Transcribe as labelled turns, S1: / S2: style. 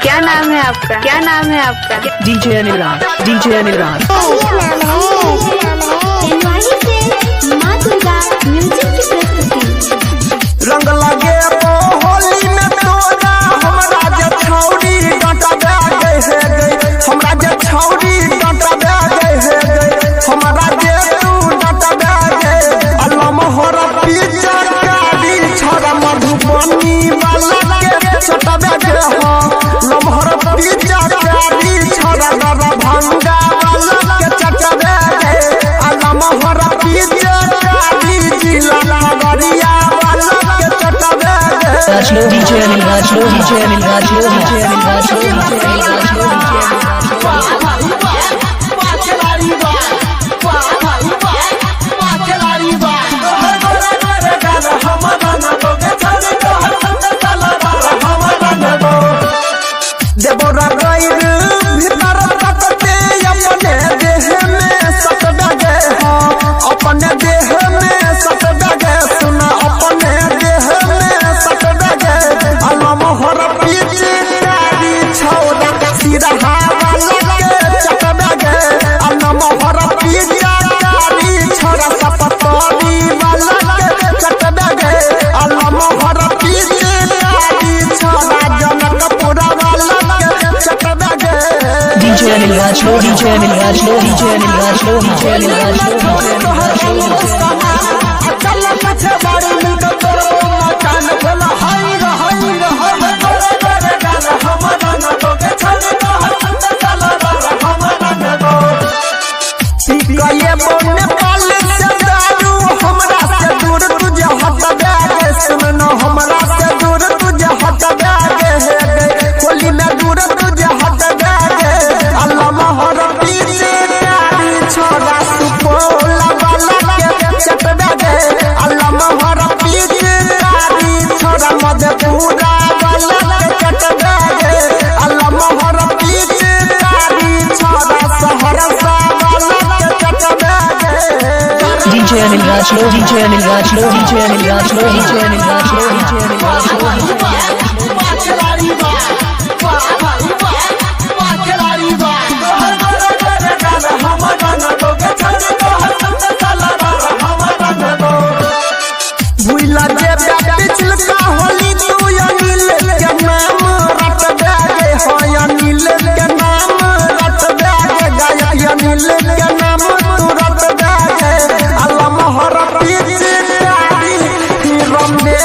S1: क्या नाम है आपका? क्या नाम है आपका?
S2: DJ Anil Raj, DJ Anil Raj.
S3: रंग लगे होली में तोरा हमरा जे छौरी डांटा दे गई हमरा जे छौरी डांटा दे गई हमरा जे तू डांटा दे अल्लाह मोहर पीछा कारी छोरा मधुबनी वाला के छोटा दे हो लमहर पीछा कारी छोरा दरभंगा वाला के चटा दे अल्लाह मोहर पीछा कारी जिला नगरिया
S2: Rajlo DJ Anil Rajlo DJ Anil Rajlo DJ Anil Rajlo DJ
S3: देवरा गैर भीतर तकते अपने देह में सट दगे अपने देह में सट दगे सुना अपने देह में सट दगे अल्लाह मोहर पीछे कारी छौड़ा सिरहा वाला के चट दगे अल्लाह मोहर पीछे कारी छोड़ा सपतोरी वाला के चट दगे अल्लाह मोहर पीछे कारी छोड़ा जनकपुरा वाला
S2: DJ Anil Rajlo DJ Anil Rajlo DJ Anil Rajlo DJ Anil Rajlo
S3: हमरा से दूर तुझे हट दे होली में दूर तुझे हट दे अल्लाह मोहर पीछे कारी छोड़ा सुपोला वाला के चट दे अल्लाह मोहर पीछे कारी छोड़ा मधुपुरा वाला के चट दे अल्लाह मोहर पीछे कारी छोड़ा सहरसा वाला के चट दे
S2: DJ Anil Rajlo DJ Anil Rajlo DJ Anil Rajlo DJ Anil Rajlo DJ Anil
S3: भूला जे पिछल का होली तू अनिल के नाम रट दे हो अनिल के नाम रट दे गायक अनिल के नाम तू रट दे अल्लाह मोहर पीछे कारी रमे